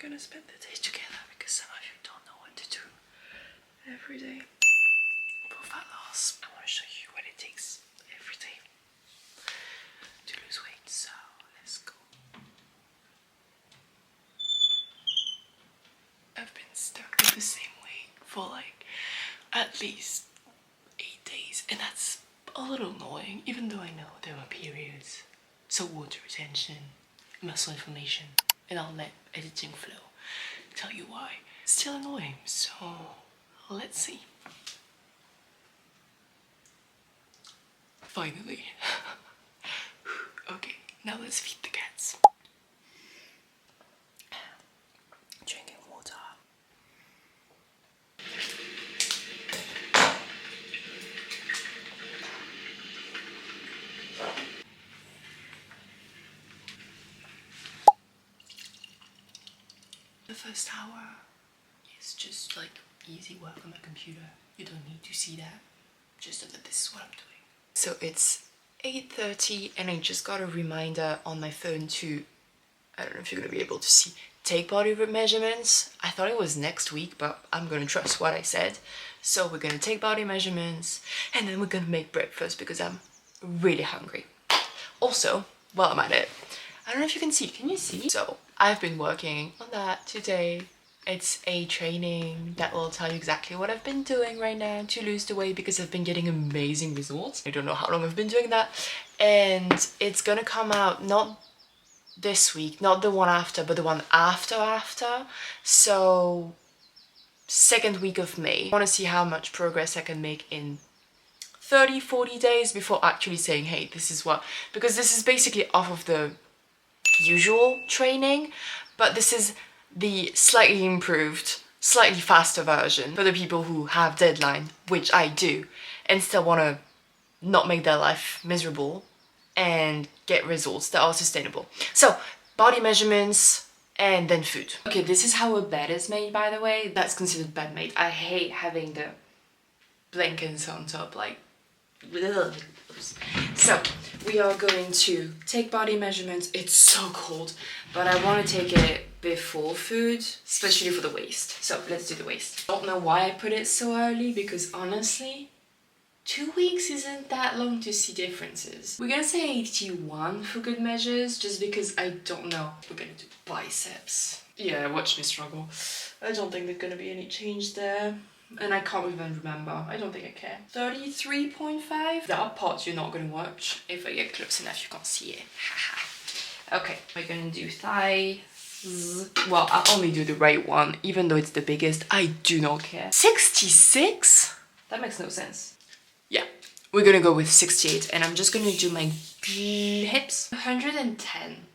gonna spend the day together because some of you don't know what to do every day for fat loss. I want to show you what it takes every day to lose weight, so let's go. I've been stuck with the same weight for like at least 8 days, and that's a little annoying, even though I know there are periods. So water retention, muscle inflammation, and I'll let editing flow tell you why. Still annoying, so let's see. Finally. Okay, now let's feed the cats. Drinking water. The first hour is just like easy work on the computer. You don't need to see that. Just know that this is what I'm doing. So it's 8:30 and I just got a reminder on my phone to, I don't know if you're gonna be able to see, take body measurements. I thought it was next week, but I'm gonna trust what I said. So we're gonna take body measurements and then we're gonna make breakfast because I'm really hungry. Also, while I'm at it, I don't know if you can see, can you see? So I've been working on that today. It's a training that will tell you exactly what I've been doing right now to lose the weight because I've been getting amazing results. I don't know how long I've been doing that. And it's gonna come out not this week, not the one after, but the one after. So second week of May. I wanna see how much progress I can make in 30-40 days before actually saying, hey, this is what, because this is basically off of the usual training, but this is the slightly improved, slightly faster version for the people who have deadline, which I do, and still want to not make their life miserable and get results that are sustainable. So body measurements and then food. Okay, this is how a bed is made, by the way. That's considered bed made. I hate having the blankets on top, like, ugh. So we are going to take body measurements. It's so cold, but I want to take it before food, especially for the waist. So let's do the waist. Don't know why I put it so early because honestly, 2 weeks isn't that long to see differences. We're gonna say 81 for good measures, just because I don't know. We're gonna do biceps. Yeah, watch me struggle. I don't think there's gonna be any change there. And I can't even remember. I don't think I care. 33.5. There are parts you're not gonna watch. If I get close enough, you can't see it. Haha. Okay, we're gonna do thighs. Well, I'll only do the right one, even though it's the biggest. I do not care. 66? That makes no sense. Yeah, we're gonna go with 68, and I'm just gonna do my hips. 110.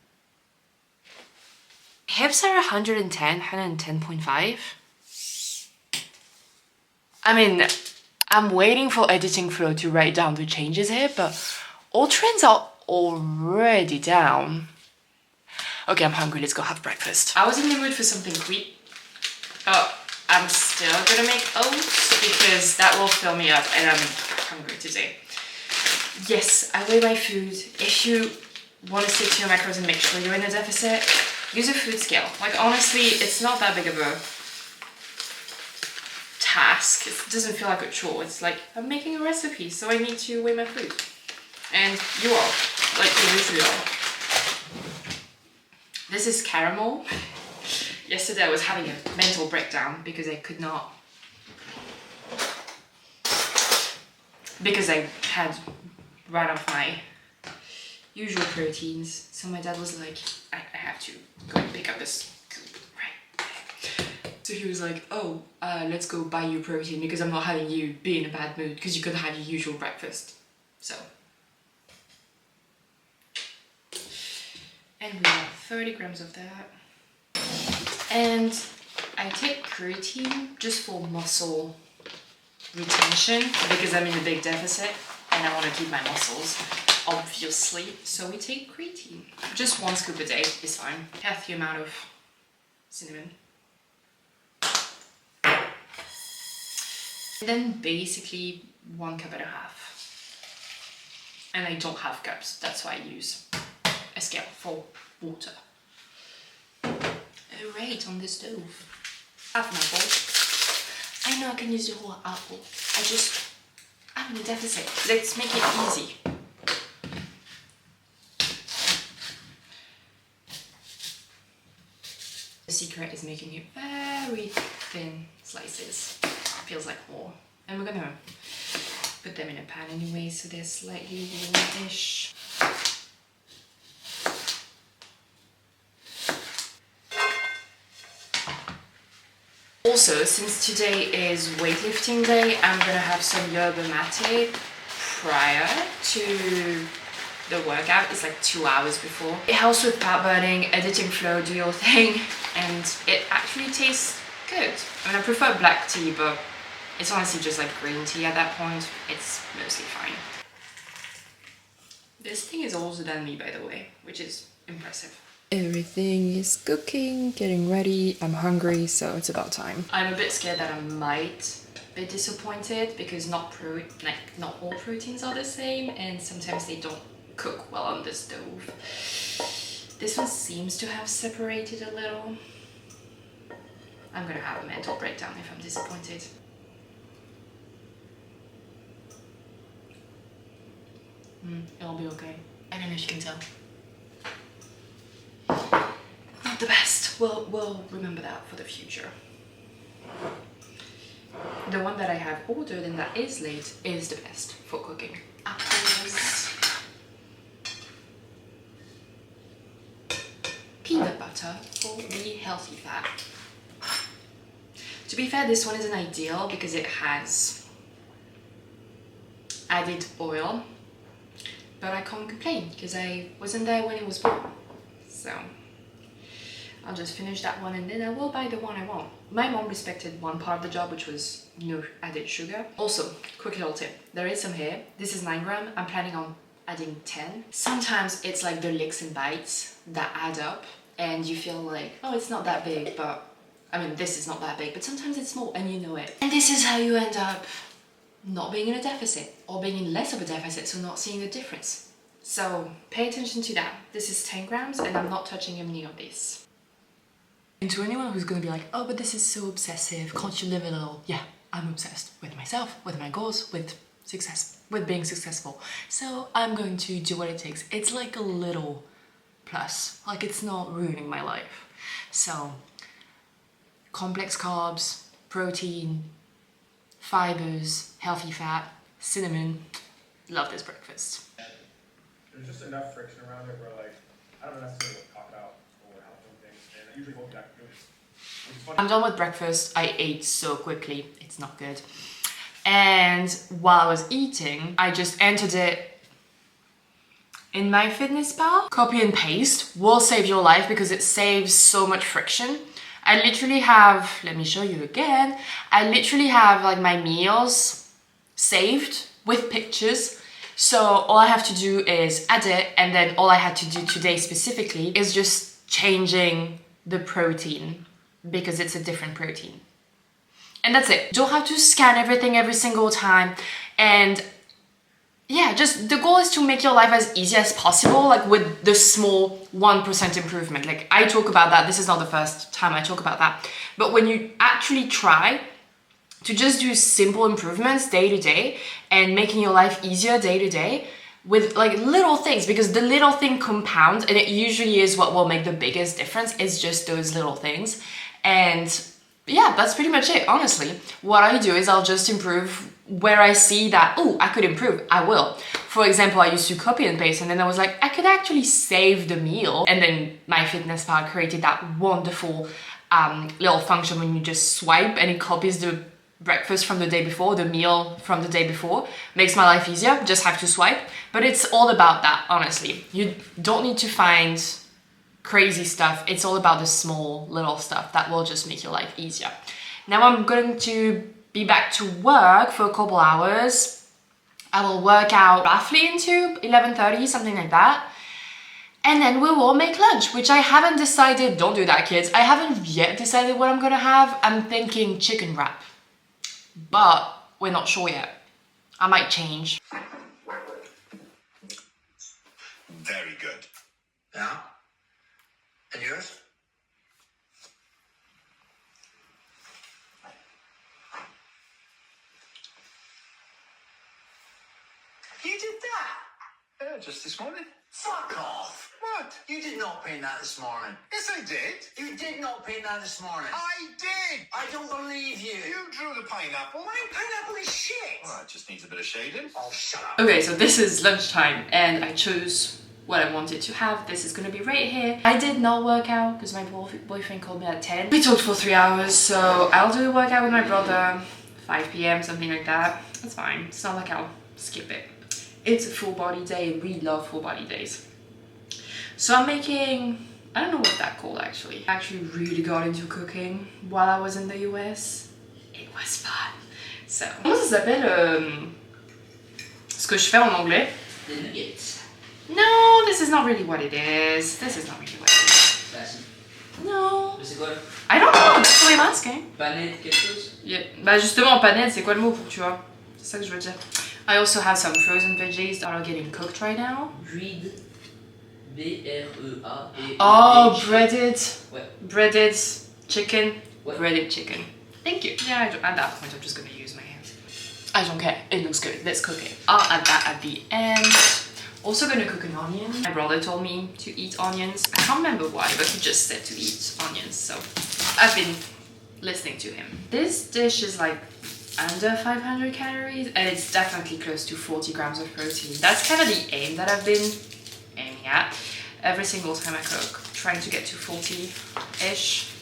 Hips are 110, 110.5. I mean, I'm waiting for editing flow to write down the changes here, but all trends are already down. Okay, I'm hungry, let's go have breakfast. I was in the mood for something quick. Oh, I'm still gonna make oats because that will fill me up and I'm hungry today. Yes, I weigh my food. If you want to stick to your macros and make sure you're in a deficit, use a food scale. Like honestly, it's not that big of a task. It doesn't feel like a chore. It's like, I'm making a recipe, so I need to weigh my food. And you are. Like, you usually are. This is caramel. Yesterday I was having a mental breakdown because I could not... Because I had run off my usual proteins. So my dad was like, I have to go and pick up this scoop right there. So he was like, oh, let's go buy you protein because I'm not having you be in a bad mood because you could have your usual breakfast. So. And we have 30 grams of that. And I take creatine just for muscle retention because I'm in a big deficit and I want to keep my muscles, obviously. So we take creatine. Just 1 scoop a day is fine. Healthy amount of cinnamon. And then basically 1.5 cups. And I don't have cups, that's why I use a scale for water. overweight on the stove. Half an apple. I know I can use the whole apple. I'm in a deficit. Let's make it easy. The secret is making it very thin slices. Feels like more. And we're gonna put them in a pan anyway, so they're slightly warmish. Also, since today is weightlifting day, I'm gonna have some yerba mate prior to the workout. It's like 2 hours before. It helps with fat burning, editing flow, do your thing, and it actually tastes good. I mean, I prefer black tea, but it's honestly just like green tea at that point. It's mostly fine. This thing is older than me, by the way, which is impressive. Everything is cooking, getting ready. I'm hungry, so it's about time. I'm a bit scared that I might be disappointed because not all proteins are the same, and sometimes they don't cook well on the stove. This one seems to have separated a little. I'm gonna have a mental breakdown if I'm disappointed. It'll be okay. I don't know if you can tell. Not the best. We'll remember that for the future. The one that I have ordered and that is late is the best for cooking. Apples. Peanut butter for the healthy fat. To be fair, this one isn't ideal because it has added oil, but I can't complain because I wasn't there when it was born. So I'll just finish that one and then I will buy the one I want. My mom respected one part of the job, which was no added sugar. Also, quick little tip, there is some here. This is 9 grams. I'm planning on adding 10. Sometimes it's like the licks and bites that add up and you feel like, oh, it's not that big, but I mean, this is not that big, but sometimes it's small and you know it. And this is how you end up not being in a deficit or being in less of a deficit, so not seeing the difference. So pay attention to that. This is 10 grams and I'm not touching any of this. And to anyone who's gonna be like, oh, but this is so obsessive, can't you live a little? Yeah, I'm obsessed with myself, with my goals, with success, with being successful. So I'm going to do what it takes. It's like a little plus, like it's not ruining my life. So complex carbs, protein, fibers, healthy fat, cinnamon. Love this breakfast. There's just enough friction around it where, like, I don't know necessarily what to talk about or how to film things, and I usually won't be that good. Which is funny. I'm done with breakfast. I ate so quickly. It's not good. And while I was eating, I just entered it in my fitness pal. Copy and paste will save your life because it saves so much friction. I literally have, let me show you again. I literally have like my meals saved with pictures. So all I have to do is add it, and then all I had to do today specifically is just changing the protein because it's a different protein. And that's it. Don't have to scan everything every single time. And yeah, just the goal is to make your life as easy as possible, like with the small 1% improvement. Like I talk about that. This is not the first time I talk about that. But when you actually try to just do simple improvements day to day and making your life easier day to day with like little things, because the little thing compounds and it usually is what will make the biggest difference. It's just those little things. And yeah, that's pretty much it, honestly. What I do is I'll just improve where I see that, oh, I could improve, I will. For example, I used to copy and paste and then I was like, I could actually save the meal. And then MyFitnessPal created that wonderful little function when you just swipe and it copies the breakfast from the day before, the meal from the day before. Makes my life easier, just have to swipe. But it's all about that, honestly. You don't need to find crazy stuff. It's all about the small little stuff that will just make your life easier. Now I'm going to be back to work for a couple hours. I will work out roughly into 11:30, something like that. And then we will make lunch, which I haven't decided. Don't do that, kids. I haven't yet decided what I'm gonna have. I'm thinking chicken wrap, but we're not sure yet. I might change. Very good. Yeah? And yours? just this morning. Fuck off! What? You did not paint that this morning. Yes, I did. You did not paint that this morning. I did. I don't believe you. You drew the pineapple. My pineapple is shit. Well, it just needs a bit of shading. Oh, shut up. Okay, so this is lunchtime and I chose what I wanted to have. This is gonna be right here. I did not work out because my boyfriend called me at 10. We talked for 3 hours, so I'll do a workout with my brother, 5 p.m, something like that. That's fine. It's not like I'll skip it. It's a full body day and we love full body days. So I'm making, I don't know what that called actually. I actually really got into cooking while I was in the US. It was fun. So, comment ça s'appelle ce que je fais en anglais? The nuggets. No, this is not really what it is. This is not really what it is. Facile. No. Mais c'est quoi? I don't know, that's what I'm asking. Panette quelque chose? Yeah. Bah justement, panette, c'est quoi le mot pour tu vois? C'est ça que je veux dire. I also have some frozen veggies that are getting cooked right now. Breed. B-R-E-A. Oh, breaded. Ouais. Breaded chicken. Ouais. Breaded chicken. Thank you. Yeah, at that point, I'm just gonna use my hands. I don't care. It looks good. Let's cook it. I'll add that at the end. Also gonna cook an onion. My brother told me to eat onions. I can't remember why, but he just said to eat onions, so I've been listening to him. This dish is like under 500 calories and it's definitely close to 40 grams of protein. That's kind of the aim that I've been aiming at every single time I cook, trying to get to 40-ish.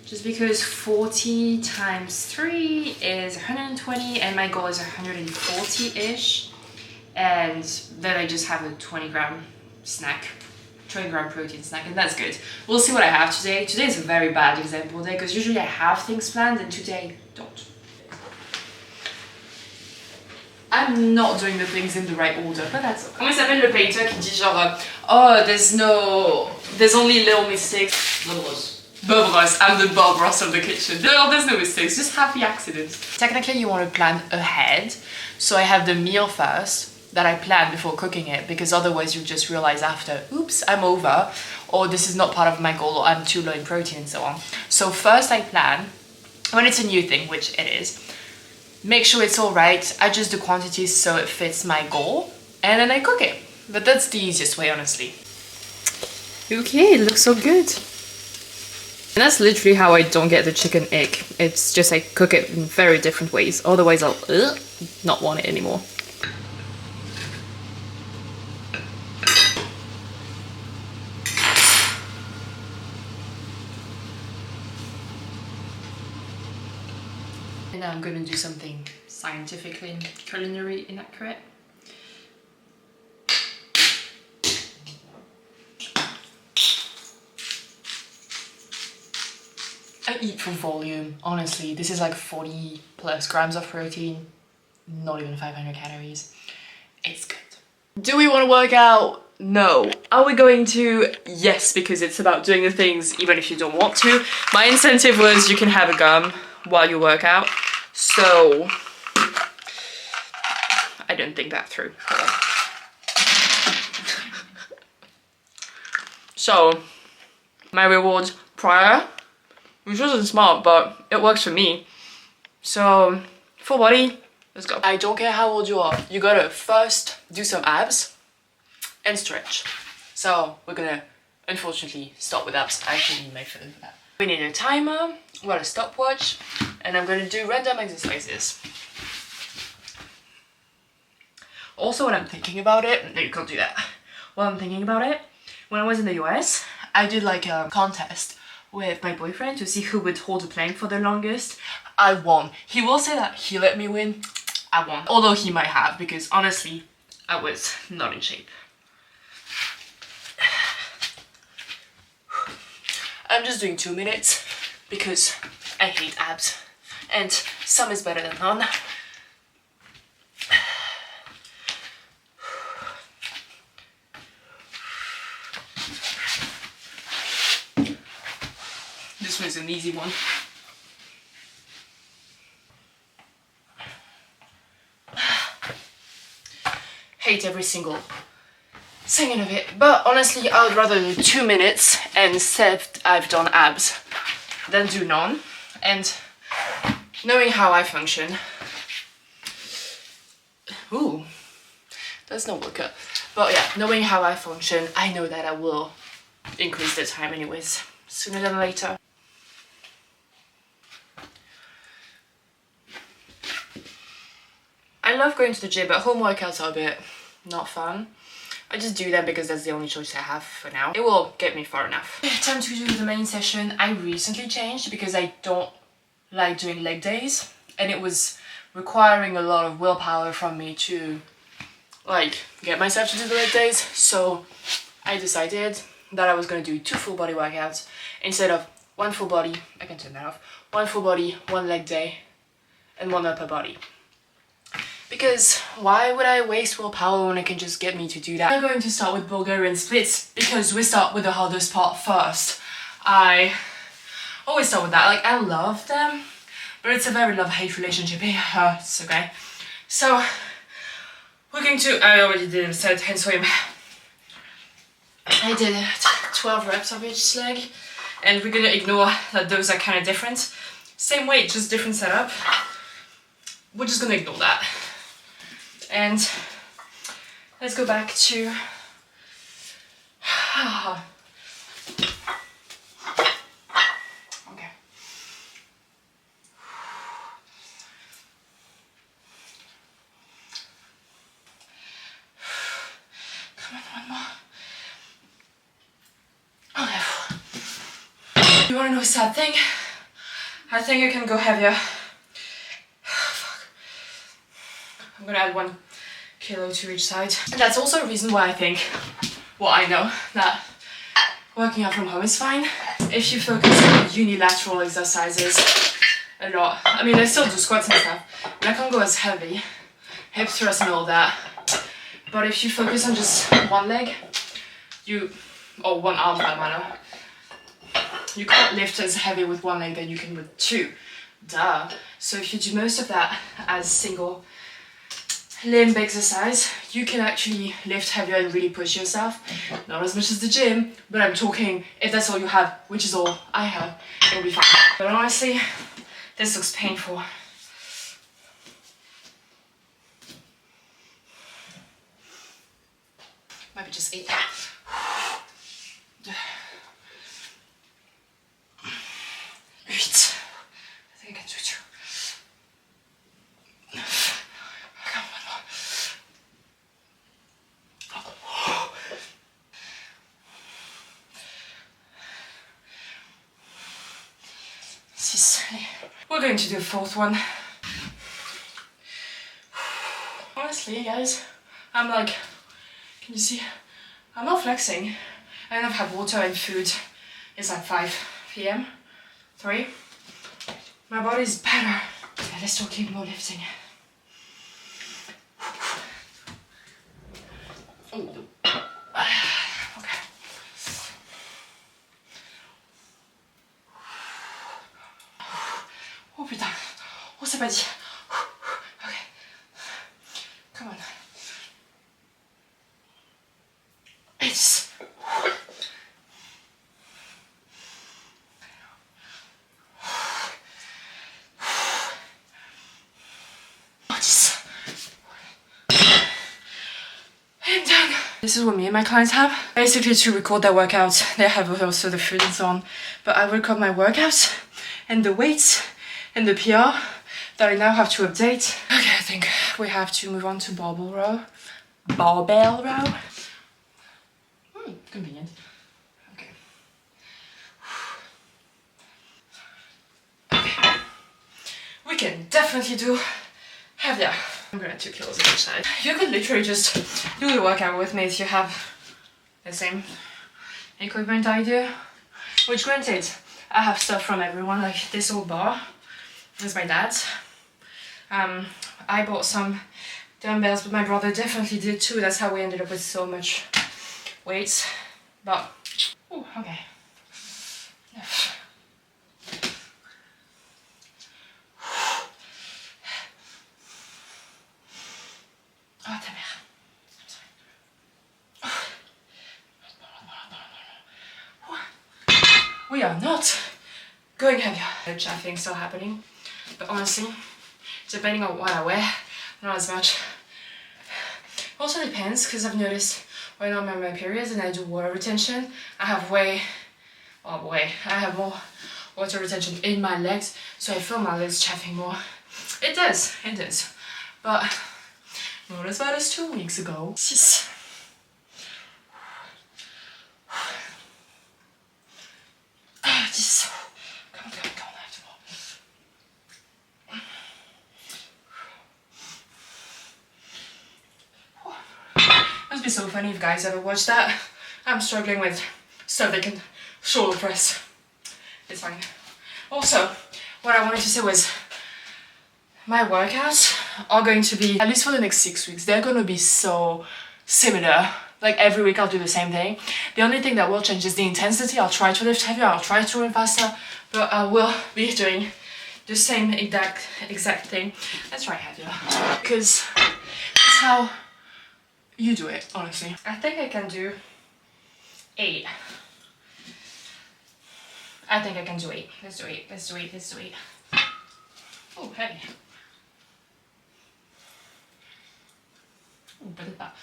Just because 40 times 3 is 120 and my goal is 140-ish. And then I just have a 20-gram snack, 20-gram protein snack, and that's good. We'll see what I have today. Today is a very bad example day because usually I have things planned and today don't. I'm not doing the things in the right order, but that's okay. Comment s'appelle le painter qui dit genre oh there's only little mistakes. Bob Ross. Bob Ross, I'm the Bob Ross of the kitchen. No, there's no mistakes, just happy accidents. Technically you want to plan ahead, so I have the meal first that I plan before cooking it, because otherwise you just realize after, oops, I'm over, or this is not part of my goal, or I'm too low in protein and so on. So first I plan, when it's a new thing, which it is, make sure it's all right, adjust the quantities so it fits my goal, and then I cook it. But that's the easiest way, honestly. Okay, it looks so good. And that's literally how I don't get the chicken egg. It's just I cook it in very different ways, otherwise I'll not want it anymore. And now I'm gonna do something scientifically and culinary inaccurate. I eat for volume, honestly. This is like 40 plus grams of protein, not even 500 calories. It's good. Do we want to work out? No. Are we going to? Yes, because it's about doing the things even if you don't want to. My incentive was you can have a gum while you work out. So I didn't think that through. So my reward prior, which wasn't smart, but it works for me. So full body, let's go. I don't care how old you are, you gotta first do some abs and stretch. So we're gonna unfortunately start with abs. I actually need my phone for that. We need a timer, we got a stopwatch, and I'm gonna do random exercises. Also, when I'm thinking about it, no, you can't do that. While I'm thinking about it, when I was in the US, I did like a contest with my boyfriend to see who would hold a plank for the longest. I won. He will say that he let me win. I won. Although he might have, because honestly, I was not in shape. I'm just doing 2 minutes because I hate abs and some is better than none. This one's an easy one. Hate every single second of it, but honestly I would rather do 2 minutes and say I've done abs than do none. And knowing how I function, ooh, that's no workout. But yeah, knowing how I function, I know that I will increase the time anyways, sooner than later. I love going to the gym, but home workouts are a bit not fun. I just do them because that's the only choice I have for now. It will get me far enough. Time to do the main session. I recently changed because I don't like doing leg days, and it was requiring a lot of willpower from me to like get myself to do the leg days. So I decided that I was going to do 2 full body workouts instead of 1 full body, I can turn that off, 1 full body, 1 leg day, and 1 upper body. Because why would I waste willpower when I can just get me to do that? I'm going to start with Bulgarian splits because we start with the hardest part first. I always start with that. Like, I love them, but it's a very love-hate relationship. It hurts, okay? So, we're going to, I already did a set hand swim. I did 12 reps of each leg, and we're gonna ignore that those are kind of different. Same weight, just different setup. We're just gonna ignore that. And let's go back to okay. Come on, one more. Okay. You wanna know a sad thing? I think I can go heavier. I'm gonna add 1 kilo to each side. And that's also a reason why I think, well, I know that working out from home is fine if you focus on unilateral exercises a lot. I mean, I still do squats and stuff, but I can't go as heavy, hip thrust and all that. But if you focus on just 1 leg, or 1 arm for that matter, you can't lift as heavy with 1 leg than you can with 2. Duh. So if you do most of that as single limb exercise, you can actually lift heavier and really push yourself. Not as much as the gym, but I'm talking if that's all you have, which is all I have, it'll be fine. But honestly, this looks painful. Maybe just 8. 8. I think I can do 2. We're going to do a 4th one. Honestly, guys, I'm like, can you see? I'm not flexing. And I've had water and food. It's like 5 p.m. 3. My body's better. Yeah, let's still keep more lifting. Oh. Okay. Oh putain, oh c'est pas dit. Okay. Come on. It's. I'm done. This is what me and my clients have. Basically, to record their workouts, they have also the food and so on. But I record my workouts and the weights and the PR that I now have to update. Okay, I think we have to move on to barbell row. Barbell row. Convenient. Okay. Okay. We can definitely do heavier. I'm gonna 2 kilos on each side. You could literally just do the workout with me if you have the same equipment I do. Which granted, I have stuff from everyone, like this old bar. With my dad's. I bought some dumbbells, but my brother definitely did too. That's how we ended up with so much weight. But, ooh, okay. Oh, ta mère. I'm sorry. We are not going heavier. The chaffing still happening. But honestly, depending on what I wear, not as much. Also depends, because I've noticed when I'm on my periods and I do water retention, I have I have more water retention in my legs, so I feel my legs chaffing more. It does, but not as bad as 2 weeks ago. Just come on, I have to walk. Must be so funny if guys ever watch that. I'm struggling with stuff they can shoulder press. It's fine. Also, what I wanted to say was my workouts are going to be, at least for the next 6 weeks, they're going to be so similar. Like every week I'll do the same thing. The only thing that will change is the intensity. I'll try to lift heavier, I'll try to run faster, but I will be doing the same exact thing. Let's try heavier, because that's how you do it, honestly. I think I can do 8. I think I can do 8. Let's do 8. Oh, heavy. Oh, better that.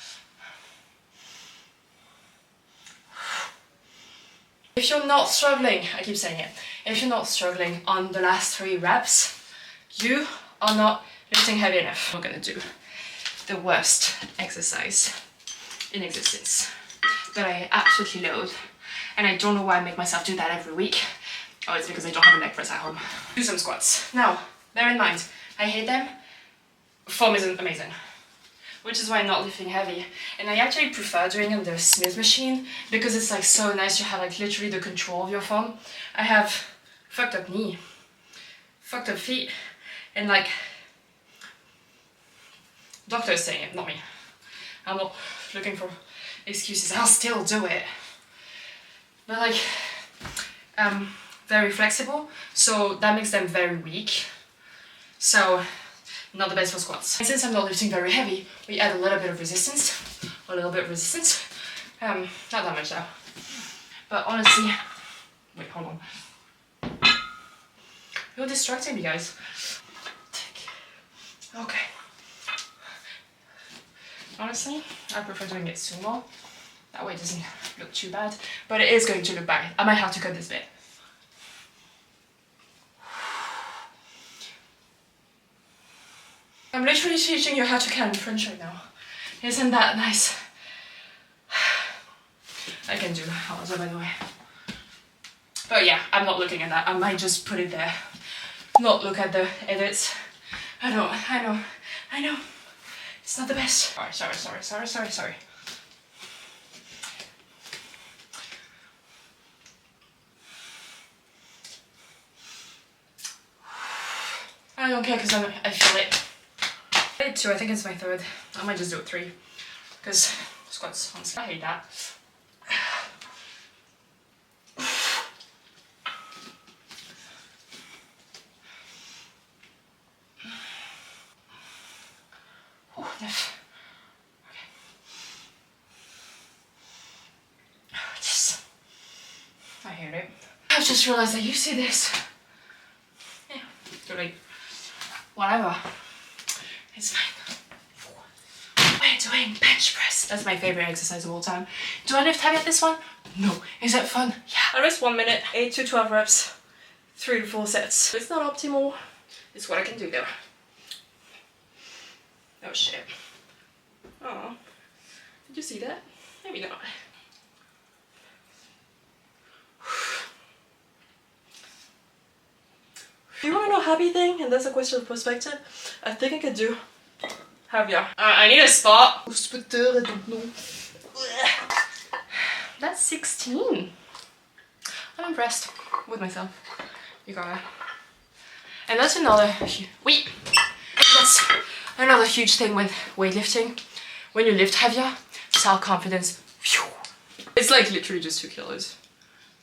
If you're not struggling, I keep saying it, if you're not struggling on the last 3 reps, you are not lifting heavy enough. We're gonna do the worst exercise in existence that I absolutely loathe, and I don't know why I make myself do that every week. Oh, it's because I don't have a leg press at home. Do some squats. Now, bear in mind, I hate them. Form isn't amazing, which is why I'm not lifting heavy. And I actually prefer doing it on the Smith machine because it's like so nice to have like literally the control of your form. I have fucked up knee, fucked up feet, and like, doctors saying it, not me. I'm not looking for excuses, I'll still do it. But like, very flexible, so that makes them very weak. So, not the best for squats. And since I'm not lifting very heavy, we add a little bit of resistance. Not that much though. But honestly, wait, hold on. You're distracting me, guys. Okay. Honestly, I prefer doing it sumo. That way it doesn't look too bad, but it is going to look bad. I might have to cut this bit. I'm literally teaching you how to count in French right now. Isn't that nice? I can do also, by the way. But yeah, I'm not looking at that. I might just put it there. Not look at the edits. I know. It's not the best. Sorry. I don't care because I feel it. I did 2, I think it's my 3rd. I might just do it 3. Because squats, honestly, I hate that. Oh, enough. Okay. Yes. I hear it. I've just realized that you see this. Yeah, too late. Whatever. It's fine. We're doing bench press. That's my favorite exercise of all time. Do I lift heavy at this one? No. Is it fun? Yeah. I rest 1 minute, 8 to 12 reps, 3 to 4 sets. It's not optimal. It's what I can do though. Oh shit. Oh. Did you see that? Maybe not. Do you want to know happy thing? And that's a question of perspective. I think I could do heavier. I need a spot. I don't know. That's 16. I'm impressed with myself. You gotta. And that's another huge thing with weightlifting. When you lift heavier, self-confidence. It's like literally just 2 kilos.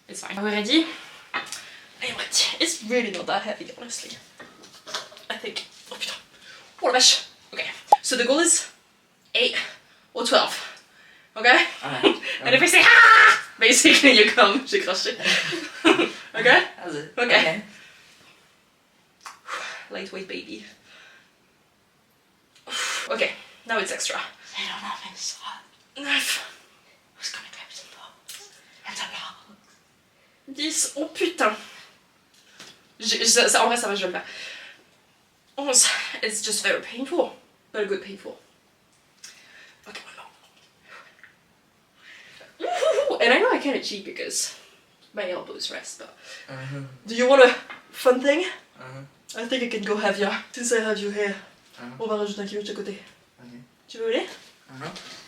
It's fine. Are we ready? It's really not that heavy, honestly. I think. Oh putain. Oh la vache. Okay. So the goal is 8 or 12. Okay? And if I say ah, basically you come. J'ai craché. Okay? Okay. Lightweight baby. Okay. Now it's extra. I don't have any salt. Who's gonna grab some balls? And a ball. 10. Oh putain. En vrai, ça va, je vais le faire. 11. It's just very painful. Very good painful. Okay, one more. And I know I kind of cheat because my elbows rest, but do you want a fun thing? I think I can go heavier since I have you here. On va rajouter un kilo de chaque côté. Tu veux aller?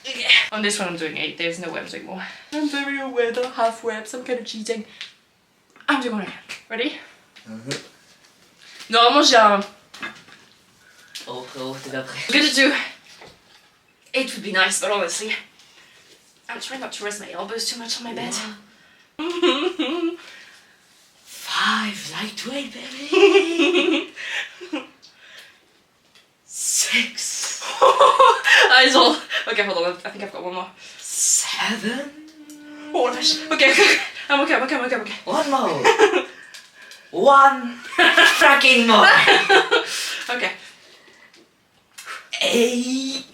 Okay. On this one I'm doing 8, there's no webs anymore. I'm very aware that I have webs, I'm kind of cheating. I'm doing one again. Ready? Normalement j'ai un... Oh, t'es pas prêt. I'm gonna do 8 would be nice, but honestly, I'm trying not to rest my elbows too much on my bed. 5, lightweight, baby. 6. Eyes all. Okay, hold on. I think I've got one more. 7. Oh, gosh. Okay, okay. I'm okay. One more. One fucking more. Okay. 8.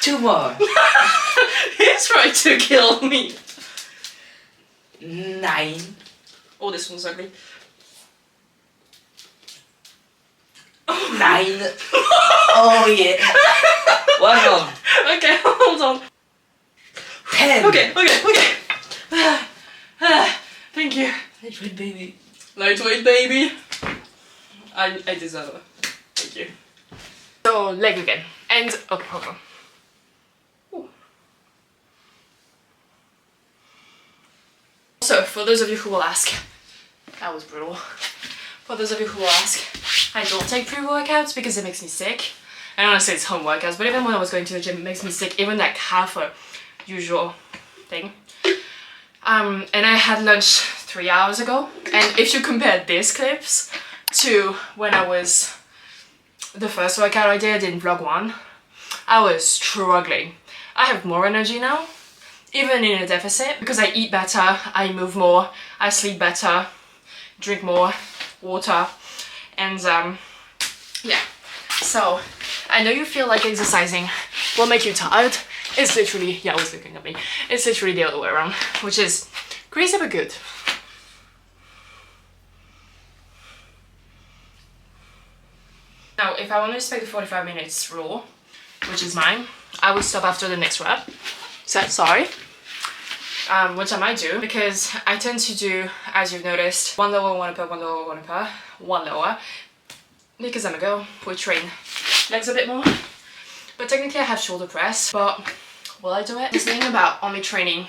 2 more. He's trying to kill me. 9. Oh, this one's ugly. 9. Oh yeah. One more. Okay, hold on. 10. Okay. Thank you. Lightweight, baby. Lightweight, baby. I deserve it. Thank you. So, leg again. And, okay, hold on. Ooh. So, for those of you who will ask, that was brutal. For those of you who will ask, I don't take pre-workouts because it makes me sick. I honestly it's home workouts, but even when I was going to the gym, it makes me sick, even like half a usual thing. And I had lunch 3 hours ago, and if you compare these clips to when I was the first workout I did in vlog 1, I was struggling. I have more energy now, even in a deficit, because I eat better, I move more, I sleep better, drink more water, and yeah. So I know you feel like exercising will make you tired. It's literally, yeah, I was looking at me. It's literally the other way around, which is crazy but good. Now, if I want to respect the 45 minutes rule, which is mine, I would stop after the next rep. Sorry. Which I might do, because I tend to do, as you've noticed, one lower, one upper, one lower, one upper, one lower. Because I'm a girl, we train legs a bit more. But technically I have shoulder press, but will I do it? This thing about only training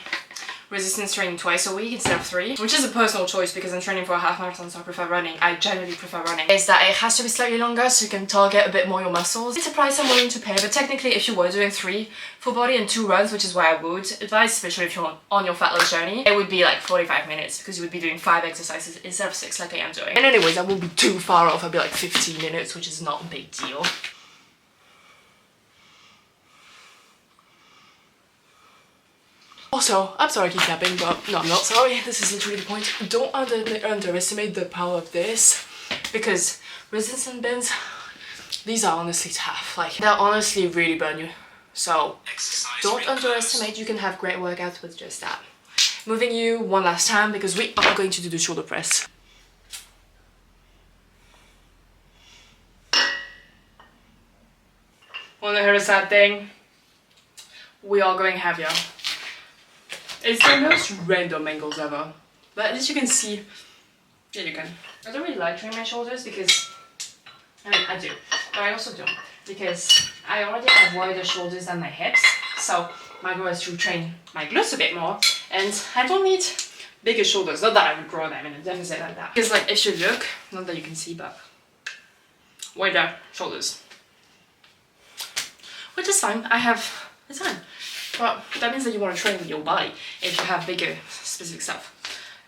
resistance training twice a week instead of 3, which is a personal choice because I'm training for a half marathon, so I prefer running. I generally prefer running. Is that it has to be slightly longer so you can target a bit more your muscles. It's a price I'm willing to pay, but technically if you were doing 3 full body and 2 runs, which is what I would advise, especially if you're on your fat loss journey, it would be like 45 minutes because you would be doing 5 exercises instead of 6 like I am doing. And anyways, I won't be too far off. I'll be like 15 minutes, which is not a big deal. Also, I'm sorry I keep yapping, but no, I'm not sorry. This is literally the point. Don't underestimate the power of this, because resistance bands, these are honestly tough. Like, they'll honestly really burn you. So, don't underestimate. You can have great workouts with just that. Moving you one last time, because we are going to do the shoulder press. Wanna hear a sad thing? We are going heavier. It's the most random angles ever, but at least you can see. Yeah, you can. I don't really like training my shoulders because, I mean, I do, but I also don't because I already have wider shoulders than my hips, so my goal is to train my glutes a bit more, and I don't need bigger shoulders. Not that I would grow them in a deficit like that. Because, like, if you look, not that you can see, but wider shoulders, which is fine. I have the time. Well, that means that you want to train with your body if you have bigger specific stuff.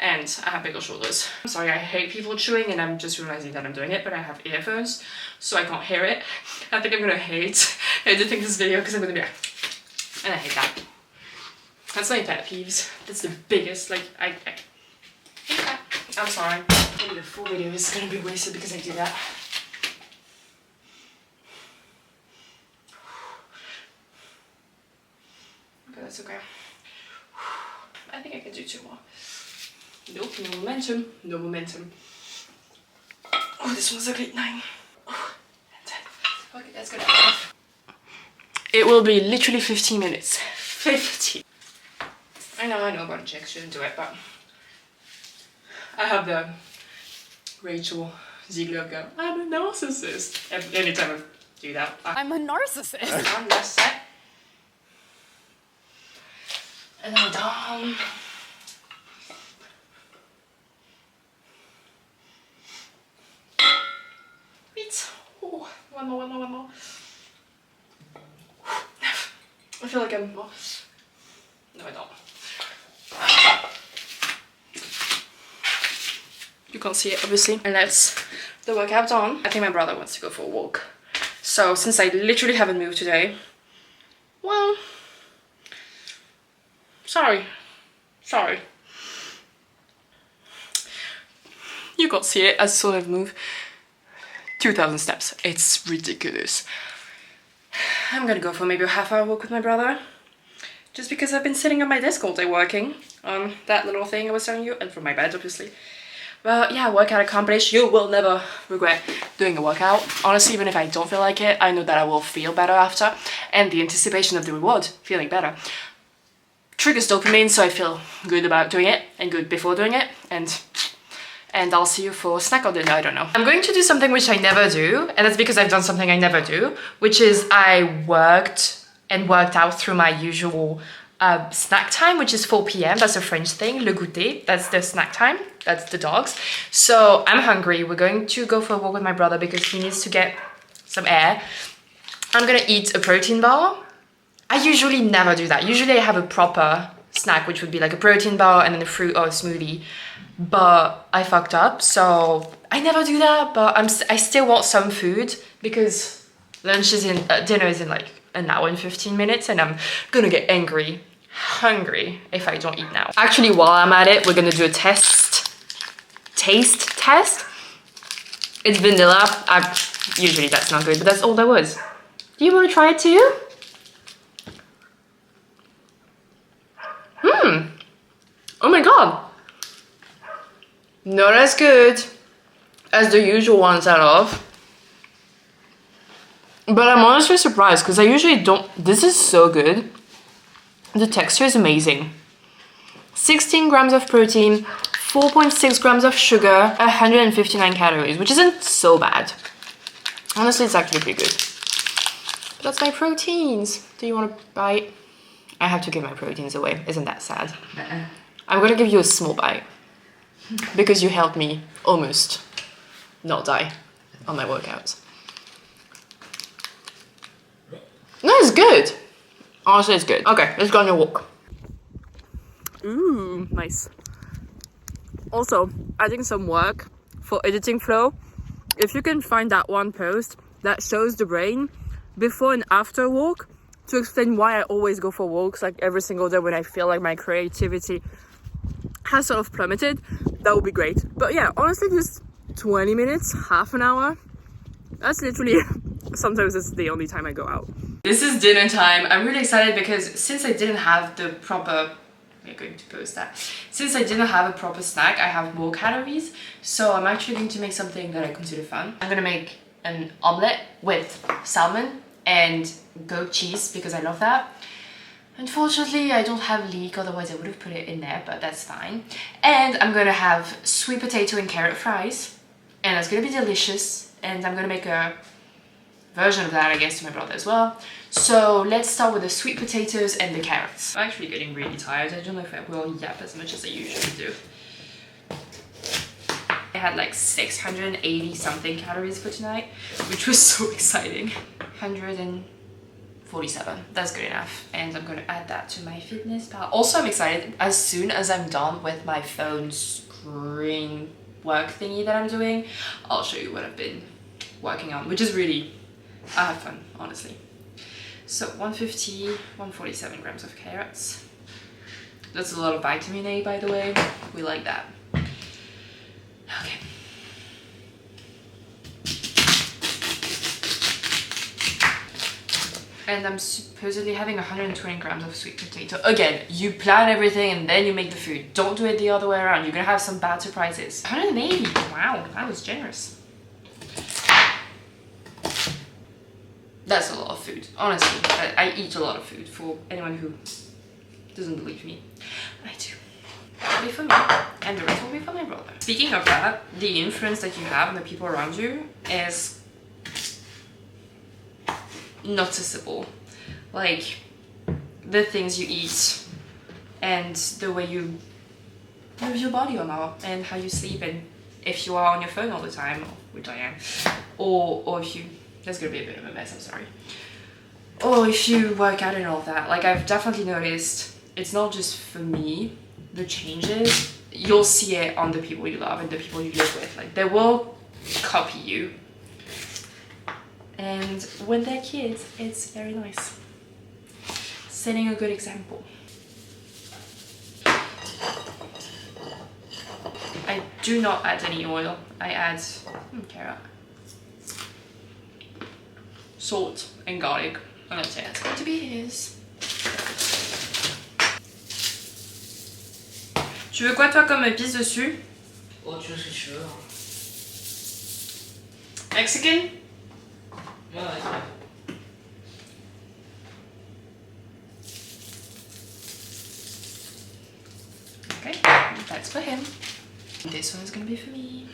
And I have bigger shoulders. I'm sorry, I hate people chewing and I'm just realizing that I'm doing it, but I have earphones, so I can't hear it. I think I'm gonna hate editing this video because I'm gonna be like, and I hate that. That's my pet peeves. That's the biggest, like, I hate that. I'm sorry. Maybe the full video is gonna be wasted because I do that. Nope, no momentum, no momentum. Oh, this one's a great 9. Oh, and 10. Okay, that's good enough. It will be literally 15 minutes. 50. I know about checks, shouldn't do it, but I have the Rachel Ziegler go, I'm a narcissist. Anytime I do that, I'm a narcissist. I'm that's set. And then we're done. Wait. Oh, one more. I feel like I'm... No, I don't. You can't see it, obviously. And that's the workout done. I think my brother wants to go for a walk. So, since I literally haven't moved today, well... Sorry. You can't see it as soon as I move. 2,000 steps. It's ridiculous. I'm gonna go for maybe a half-hour walk with my brother. Just because I've been sitting at my desk all day working on that little thing I was telling you, and from my bed, obviously. But yeah, workout accomplished. You will never regret doing a workout. Honestly, even if I don't feel like it, I know that I will feel better after. And the anticipation of the reward, feeling better, triggers dopamine, so I feel good about doing it and good before doing it. And I'll see you for snack or dinner, I don't know. I'm going to do something which I never do, and that's because I've done something I never do, which is I worked out through my usual snack time, which is 4 p.m. That's a French thing, le goûter. That's the snack time. That's the dogs. So I'm hungry. We're going to go for a walk with my brother because he needs to get some air. I'm gonna eat a protein bar. I usually never do that. Usually I have a proper snack, which would be like a protein bar and then a fruit or a smoothie. But I fucked up, so I never do that. But I still want some food because lunch is dinner is in like an hour and 15 minutes, and I'm gonna get hungry if I don't eat now. Actually, while I'm at it, we're gonna do a taste test. It's vanilla. Usually that's not good, but that's all there was. Do you want to try it too? Oh my god. Not as good as the usual ones I love. But I'm honestly surprised because I usually don't. This is so good. The texture is amazing. 16 grams of protein, 4.6 grams of sugar, 159 calories, which isn't so bad. Honestly, it's actually pretty good. But that's my proteins. Do you want to bite? I have to give my proteins away. Isn't that sad? I'm gonna give you a small bite because you helped me almost not die on my workouts. No, it's good. Honestly, it's good. Okay, let's go on a walk. Ooh, nice. Also, adding some work for editing flow. If you can find that one post that shows the brain before and after walk to explain why I always go for walks like every single day when I feel like my creativity has sort of plummeted, that would be great. But yeah, honestly, just 20 minutes, half an hour. That's literally, sometimes it's the only time I go out. This is dinner time. I'm really excited because since I didn't have the proper, we're going to post that. Since I didn't have a proper snack, I have more calories. So I'm actually going to make something that I consider fun. I'm gonna make an omelette with salmon and goat cheese because I love that. Unfortunately, I don't have leek, otherwise I would have put it in there, but that's fine. And I'm gonna have sweet potato and carrot fries, and it's gonna be delicious. And I'm gonna make a version of that, I guess, to my brother as well. So let's start with the sweet potatoes and the carrots. I'm actually getting really tired. I don't know if I will yap as much as I usually do. I had like 680 something calories for tonight, which was so exciting. 147, that's good enough. And I'm gonna add that to my fitness pal. Also, I'm excited as soon as I'm done with my phone screen work thingy that I'm doing, I'll show you what I've been working on, which is really, I have fun, honestly. So 150, 147 grams of carrots. That's a lot of vitamin A, by the way. We like that. Okay. And I'm supposedly having 120 grams of sweet potato. Again, you plan everything and then you make the food. Don't do it the other way around. You're gonna have some bad surprises. 180, wow, that was generous. That's a lot of food, honestly. I eat a lot of food, for anyone who doesn't believe me. I do. That will be for me, and the rest will be for my brother. Speaking of that, the influence that you have on the people around you is noticeable. Like, the things you eat, and the way you move your body or not, and how you sleep, and if you are on your phone all the time, which I am, or if you... That's gonna be a bit of a mess, I'm sorry. Or if you work out and all that. Like, I've definitely noticed it's not just for me, the changes. You'll see it on the people you love and the people you live with. Like, they will copy you. And when they're kids, it's very nice. Setting a good example. I do not add any oil. I add carrot, salt and garlic. And that's it. It's going to be his. Tu veux quoi toi comme épice dessus? Oh, tu veux ce que tu veux. Mexican? Ouais. Okay, that's for him. This one is gonna be for me.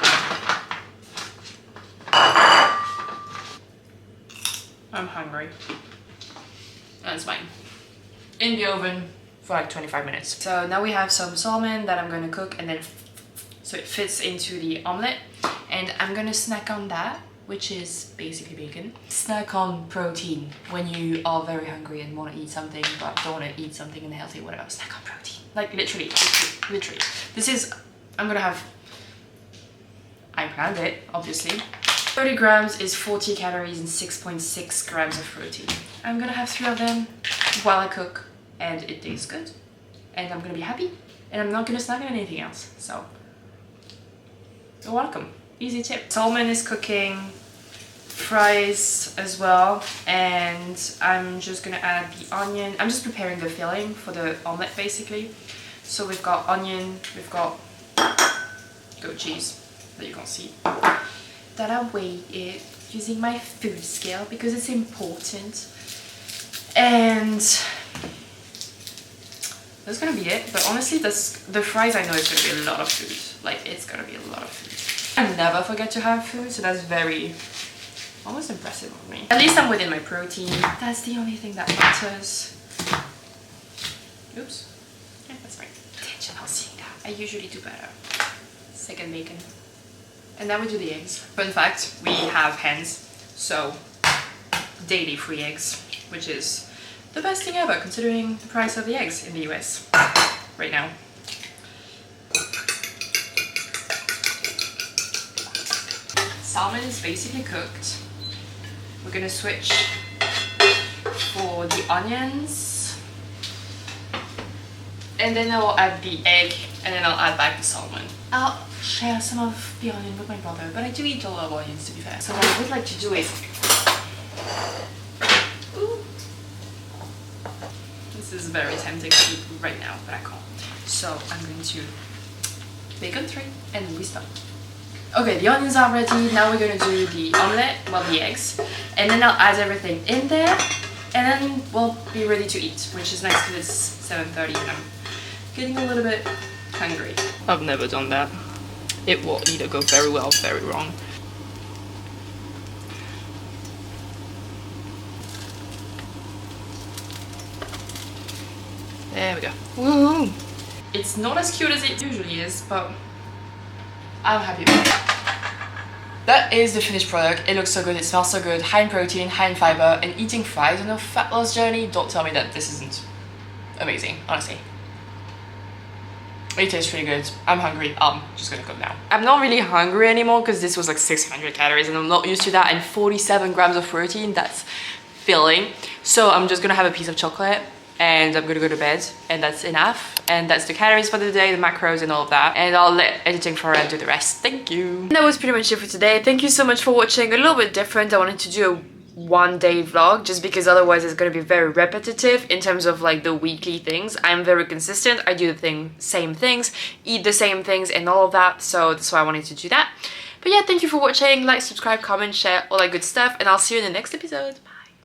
I'm hungry. That's fine. In the oven for like 25 minutes. So now we have some salmon that I'm gonna cook, and then so it fits into the omelette, and I'm gonna snack on that, which is basically bacon. Snack on protein when you are very hungry and want to eat something but don't want to eat something unhealthy, whatever. Snack on protein. Like literally. This is, I'm gonna have, I planned it, obviously. 30 grams is 40 calories and 6.6 grams of protein. I'm gonna have 3 of them while I cook, and it tastes good. And I'm gonna be happy. And I'm not gonna snack on anything else, so you're welcome. Easy tip. Salmon is cooking, fries as well, and I'm just gonna add the onion. I'm just preparing the filling for the omelette basically. So we've got onion, we've got goat cheese that you can't see. That I weigh it using my food scale because it's important. And that's gonna be it. But honestly, the fries, I know it's gonna be a lot of food. Like, it's gonna be a lot of food. I never forget to have food, so that's very, almost impressive of me. At least I'm within my protein. That's the only thing that matters. Oops. Yeah, that's right. Intentional seeing that. I usually do better. Second bacon. And then we do the eggs. Fun fact, we have hens, so daily free eggs, which is the best thing ever considering the price of the eggs in the US right now. Salmon is basically cooked. We're gonna switch for the onions, and then I'll add the egg, and then I'll add back the salmon. I'll share some of the onion with my brother, but I do eat a lot of onions, to be fair. So what I would like to do is, ooh, this is very tempting to eat right now, but I can't. So I'm going to bacon 3, and then we start. Okay, the onions are ready. Now we're gonna do the omelette, well, the eggs, and then I'll add everything in there, and then we'll be ready to eat, which is nice because it's 7:30 and I'm getting a little bit hungry. I've never done that. It will either go very well or very wrong. There we go. Woohoo! It's not as cute as it usually is, but I'm happy with it. That is the finished product. It looks so good, it smells so good, high in protein, high in fiber, and eating fries on a fat loss journey, don't tell me that this isn't amazing, honestly. It tastes really good. I'm hungry. I'm just gonna cook now. I'm not really hungry anymore because this was like 600 calories and I'm not used to that, and 47 grams of protein, that's filling. So I'm just gonna have a piece of chocolate and I'm gonna go to bed, and that's enough. And that's the calories for the day, the macros and all of that. And I'll let editing for do the rest. Thank you. And that was pretty much it for today. Thank you so much for watching. A little bit different. I wanted to do one day vlog, just because otherwise it's going to be very repetitive in terms of like the weekly things. I'm very consistent. I do the same things, eat the same things and all of that, so that's why I wanted to do that. But yeah, thank you for watching. Like, subscribe, comment, share, all that good stuff, and I'll see you in the next episode. Bye.